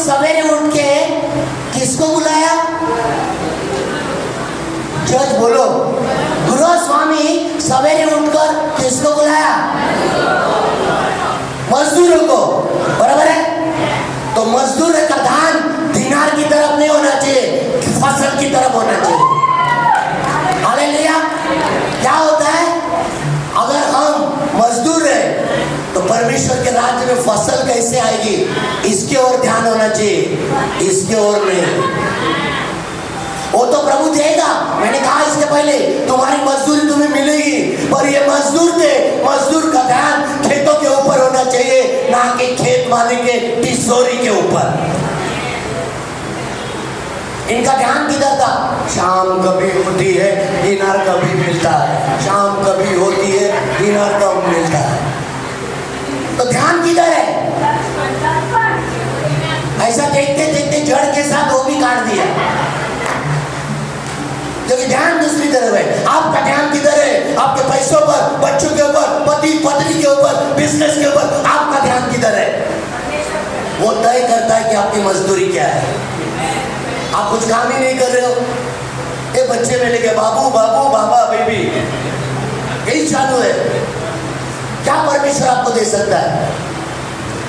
सवेरे उठ के किसको बुलाया? जज बोलो, गुरु स्वामी सवेरे उठकर किसको बुलाया? मजदूरों को, बराबर है? तो मजदूर का ध्यान दिनार की तरफ नहीं होना चाहिए, फसल की तरफ होना चाहिए। हालेलुया। क्या होता है, अगर हम मजदूर हैं तो परमेश्वर के राज्य में फसल कैसे आएगी, इसके ओर ध्यान होना चाहिए, इसके ओर नहीं। वो तो प्रभु देगा, मैंने कहा इसके पहले, तुम्हारी मजदूरी तुम्हें मिलेगी, पर ये मजदूर थे, मजदूर का ध्यान खेतों के ऊपर होना चाहिए, ना कि खेत मालिक के तिजोरी के ऊपर। इनका ध्यान किधर था? शाम कभी होती है दिनार कभी मिलता है, शाम कभी होती है दिनार कब मिलता है, तो ध्यान किधर है? ऐसा देखते देखते जड़ के साथ वो भी काट दिया, क्योंकि ध्यान दूसरी तरफ है। आपका ध्यान किधर है? आपके पैसों पर, बच्चों के ऊपर, पति पत्नी के ऊपर, बिजनेस के ऊपर, आपका ध्यान किधर है? वो तय करता है कि आपकी मजदूरी क्या है। आप कुछ काम ही नहीं कर रहे हो, ये बच्चे में लेके बाबू बाबू बाबा बेबी, यही चालू है। क्या परमेश्वर आपको दे सकता है?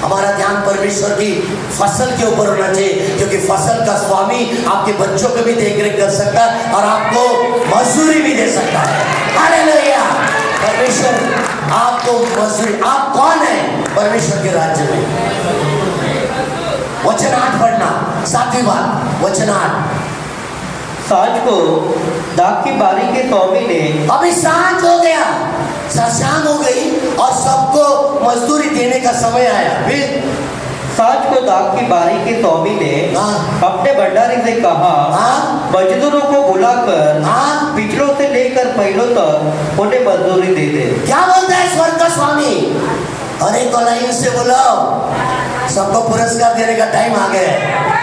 हमारा ध्यान परमेश्वर की फसल के ऊपर होना चाहिए, क्योंकि फसल का स्वामी आपके बच्चों को भी देखरेख कर सकता है और आपको मजदूरी भी दे सकता है। हालेलुया। परमेश्वर आपको मजदूरी, आप कौन है परमेश्वर के राज्य में? वचन 8 पढ़ना, 7वीं बात, वचन 8। सांझ को दाख की बारी के स्वामी ने, अभी सांझ हो गया, शाम हो गई और सबको मजदूरी देने का समय आया। फिर सांझ को दाख की बारी के स्वामी ने अपने भंडारी से कहा, मजदूरों को बुलाकर पिछलों से लेकर पहलों तक उन्हें मजदूरी दे दे। क्या बोलता है स्वर्ग का स्वामी? अरे तो लाइन से बोलो, सबको पुरस्कार देने का टाइम आ गया है।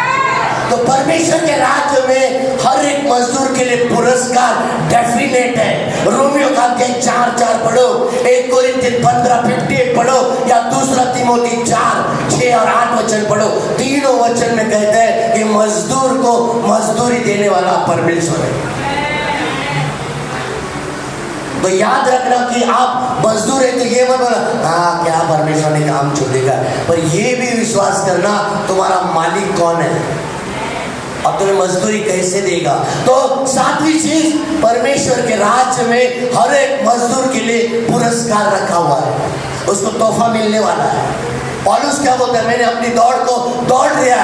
तो परमेश्वर के राज्य में हर एक मजदूर के लिए पुरस्कार डेफिनेट है। रोमियो का अध्याय 4:4 पढ़ो, 1 कोरिन्थियन 15:58 पढ़ो, या दूसरा तिमोथी 4:6 और 8 वचन पढ़ो। तीनों वचन में कहते हैं कि मजदूर को मजदूरी देने वाला परमेश्वर है। तो याद रखना कि आप मजदूर है तो ये मत बोला हाँ क्या परमेश्वर ने काम छोड़ेगा, पर ये भी विश्वास करना तुम्हारा मालिक कौन है और तुम्हें मजदूरी कैसे देगा। तो 7वीं चीज, परमेश्वर के राज्य में हर एक मजदूर के लिए पुरस्कार रखा हुआ है, उसको तोहफा मिलने वाला है। पौलुस क्या बोलता है? मैंने अपनी दौड़ को दौड़ लिया,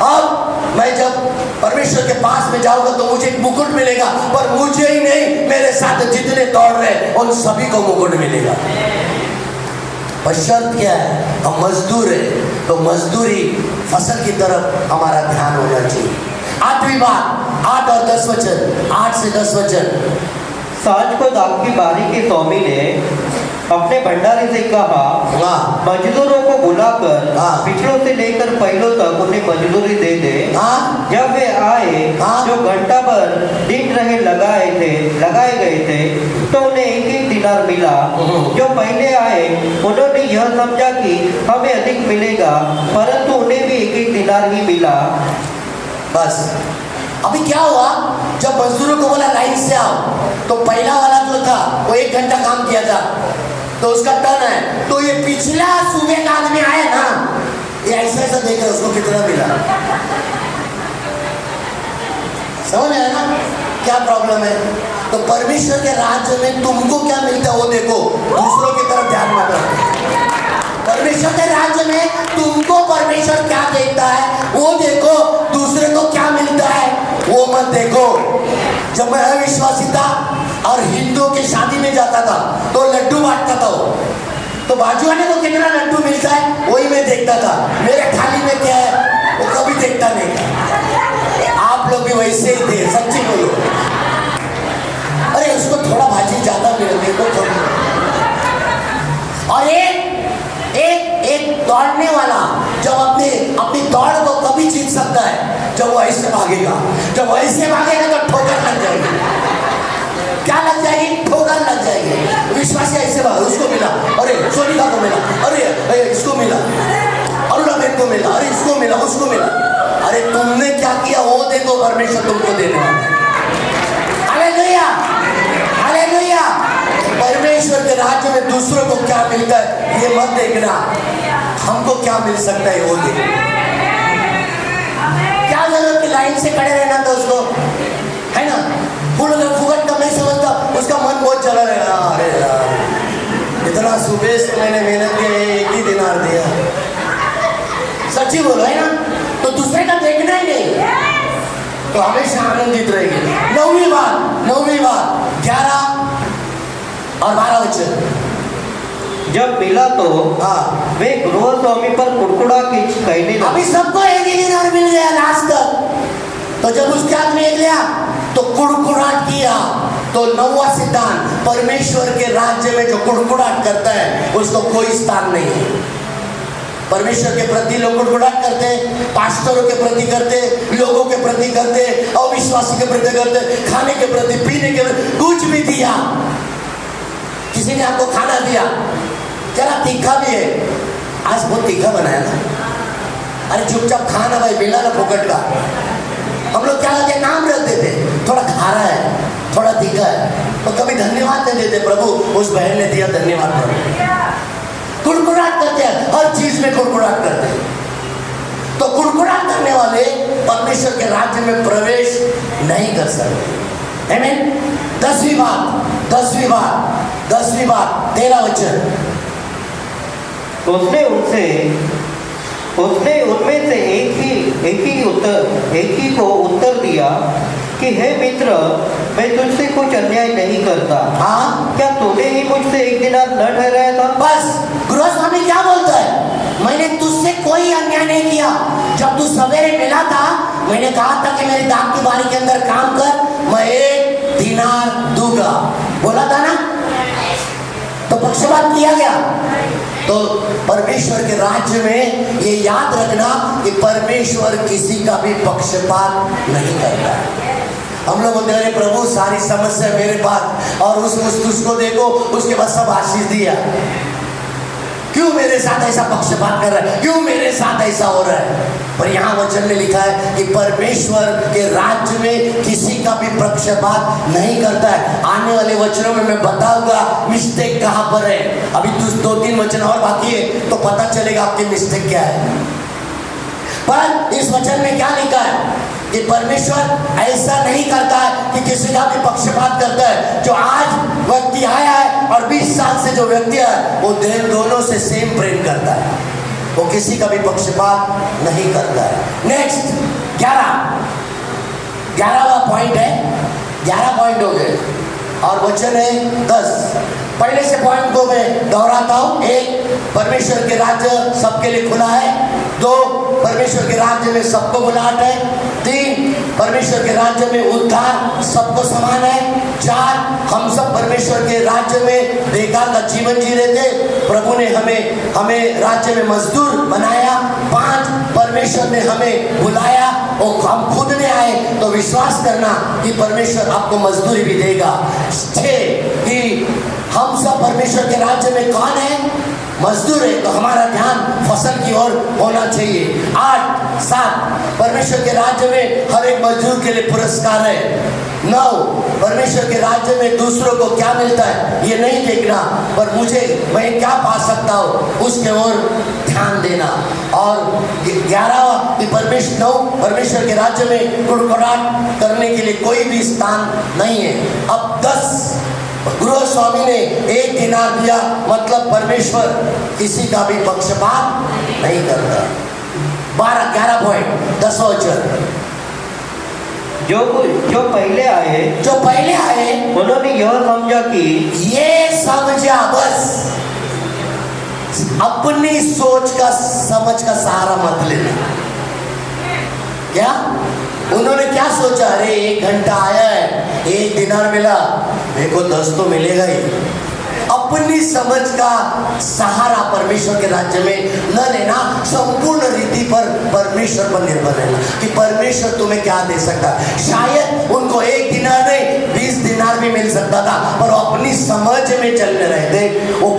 अब मैं जब परमेश्वर के पास में जाऊंगा तो मुझे एक मुकुट मिलेगा, पर मुझे ही नहीं, मेरे साथ जितने दौड़ रहे उन सभी को मुकुट मिलेगा। पर शर्त क्या है? हम मजदूर है, तो मजदूरी फसल की तरफ हमारा ध्यान होना चाहिए। 8वीं बात, 8 और 10 वचन, 8 से 10 वचन। सांझ को दाख की बारी के स्वामी ने अपने भंडारी से कहा, मजदूरों को बुलाकर पिछलों से लेकर पहलों तक उन्हें मजदूरी दे दे। जब वे आए जो घंटा भर दिन रहे लगाए गए थे, तो उन्हें 1-1 दिनार मिला। जो पहले आए उन्होंने यह समझा कि हमें अधिक मिलेगा, परंतु उन्हें भी 1-1 दिनार ही मिला। बस अभी क्या हुआ, जब मजदूरों को बोला लाइन से आओ, तो पहला वाला जो था वो 1 घंटा काम किया था, तो उसका टर्न है। तो ये पिछला सुबह का आदमी आया ना, ये ऐसा ऐसा देख रहे उसको कितना मिला। समझ आया ना क्या प्रॉब्लम है? तो परमेश्वर के राज्य में तुमको क्या मिलता है वो देखो, दूसरों की तरफ ध्यान मत रखो। परमेश्वर के राज्य में तुमको परमेश्वर क्या देता है वो देखो, दूसरे को क्या मिलता है वो मत देखो। जब मैं अविश्वासी था और हिंदुओं की शादी में जाता था तो लड्डू बांटता था वो, तो बाजू वाले को कितना लड्डू मिलता है वही मैं देखता था, मेरे थाली में क्या है वो कभी देखता नहीं था। आप लोग भी वैसे ही थे, सच्ची बोलो। अरे उसको थोड़ा भाजी ज्यादा मिलती है तो और एक दौड़ने वाला जब अपनी दौड़ को कभी जीत सकता है जब वो ऐसे भागेगा। जब वो ऐसे भागेगा तो ठोकर लग जाएगी। क्या लग जाएगी? ठोकर लग जाएगी। विश्वासी ऐसे भाग, उसको मिला, अरे सोनिका को मिला, अरे इसको मिला, अरुणा बहन को मिला, अरे इसको मिला, उसको मिला। वो परमेश्वर तुमको देने वाला है। Hallelujah, hallelujah. परमेश्वर के राज्य में दूसरों को क्या मिलता है ये मत देखना, हमको क्या मिल सकता है वो देखना। क्या जरूरत की लाइन से खड़े रहना दोस्तों, है ना। फुगट का नहीं समझता, उसका मन बहुत चला रहेगा, अरे यार इतना सुबह से मैंने मेहनत किया, एक ही दिनार दिया। सच्ची बोलो, है ना। तो दूसरे का देखना ही नहीं, तो हमेशा आनंदित रहेगी। 9वीं बात 11 और 12 वचन। जब मिला तो वे गृह स्वामी पर कुड़कुड़ा के कहने लगे। अभी सबको एक ही दिनार मिल गया लास्ट तक, तो जब उसके हाथ में गया तो कुड़कुड़ाहट किया। तो 9वां सिद्धांत, परमेश्वर के राज्य में जो कुड़कुड़ाहट करता है उसको कोई स्थान नहीं है। परमेश्वर के प्रति लोग कुड़कुड़ाहट करते, पास्टरों के प्रति करते, लोगों के प्रति करते, अविश्वासी के प्रति करते, खाने के प्रति, पीने के प्रति, कुछ भी दिया। किसी ने आपको खाना दिया, जरा तीखा भी है, आज बहुत तीखा बनाया ना, अरे चुपचाप खाना भाई, मिला ना फोकट का। हम लोग क्या करते हैं, नाम रख देते, थोड़ा खारा है, थोड़ा तीखा है, तो कभी धन्यवाद नहीं देते, प्रभु उस बहन ने दिया, धन्यवाद प्रभु। कुड़कुड़ाहट करते हैं, हर चीज में कुड़कुड़ाहट करते हैं। तो कुड़कुड़ाहट करने वाले परमेश्वर के राज्य में प्रवेश नहीं कर सकते। आमीन। 10वीं बात 13 वचन। उसने उनमें से एक ही को उत्तर दिया कि हे मित्र, मैं तुझसे कुछ अन्याय नहीं करता। हाँ, क्या तूने ही मुझसे एक दिनार न ठहराया था? बस गृह स्वामी क्या बोलता है, मैंने तुझसे कोई अन्याय नहीं किया। जब तू सवेरे मिला था, मैंने कहा था कि मेरी दाग की बारी के अंदर काम कर, मैं 1 दिनार दूंगा, बोला था ना। तो पक्षपात किया गया। तो परमेश्वर के राज्य में ये याद रखना कि परमेश्वर किसी का भी पक्षपात नहीं करता है। हम लोग बोलते हैं प्रभु सारी समस्या मेरे पास, और उसको देखो, उसके बाद सब आशीष दिया। क्यों मेरे साथ ऐसा पक्षपात कर रहा है, क्यों मेरे साथ ऐसा हो रहा है। पर यहाँ वचन में लिखा है कि परमेश्वर के राज्य में किसी का भी पक्षपात नहीं करता है। आने वाले वचनों में मैं बताऊंगा मिस्टेक कहाँ पर है। अभी 2-3 वचन और बाकी है, तो पता चलेगा आपकी मिस्टेक क्या है। पर इस वचन में क्या लिखा है कि परमेश्वर ऐसा नहीं करता है कि किसी का भी पक्षपात करता है। जो आज व्यक्ति आया है और 20 साल से जो व्यक्ति है, वो दोनों से सेम प्रेम करता है, वो किसी का भी पक्षपात नहीं करता है। नेक्स्ट 11वां पॉइंट है, 11 पॉइंट हो गए और वचन है 10। पहले से पॉइंट को मैं दोहराता हूं। 1, परमेश्वर के राज्य सबके लिए खुला है। 2, परमेश्वर के राज्य में सबको बुलाहट है। 3, परमेश्वर के राज्य में उद्धार सबको समान है। 4, हम सब परमेश्वर के राज्य में बेकार का जीवन जी रहे थे, प्रभु ने हमें राज्य में मजदूर बनाया। 5, परमेश्वर ने हमें बुलाया और हम खुद ने आए तो विश्वास करना कि परमेश्वर आपको मजदूरी भी देगा। 6, कि हम सब परमेश्वर के राज्य में कौन है, मजदूर है, तो हमारा ध्यान फसल की ओर होना चाहिए। 8, 7, परमेश्वर के राज्य में हर एक मजदूर के लिए पुरस्कार है। 9, परमेश्वर के राज्य में दूसरों को क्या मिलता है ये नहीं देखना, पर मैं क्या पा सकता हूँ उसके ओर ध्यान देना। और 11वां कि परमेश्वर के राज्य में कुड़कुड़ाहट करने के लिए कोई भी स्थान नहीं है। अब 10, गृह स्वामी ने 1 दिनार दिया, मतलब परमेश्वर किसी का भी पक्षपात नहीं करता। 11 पॉइंट 10 वचन। जो पहले आए उन्होंने यह समझा बस अपनी सोच का समझ का सहारा मत लेना। क्या उन्होंने क्या सोचा, अरे 1 घंटा आया है, 1 दिनार मिला, मेरे को 10 तो मिलेगा ही। अपनी समझ का सहारा परमेश्वर के राज्य में न लेना, संपूर्ण रीति पर परमेश्वर पर निर्भर रहना कि परमेश्वर तुम्हें क्या दे सकता है। शायद उनको 1 दिनार नहीं 20 दिनार भी मिल सकता था, पर वो अपनी समझ में चलने रहते। वो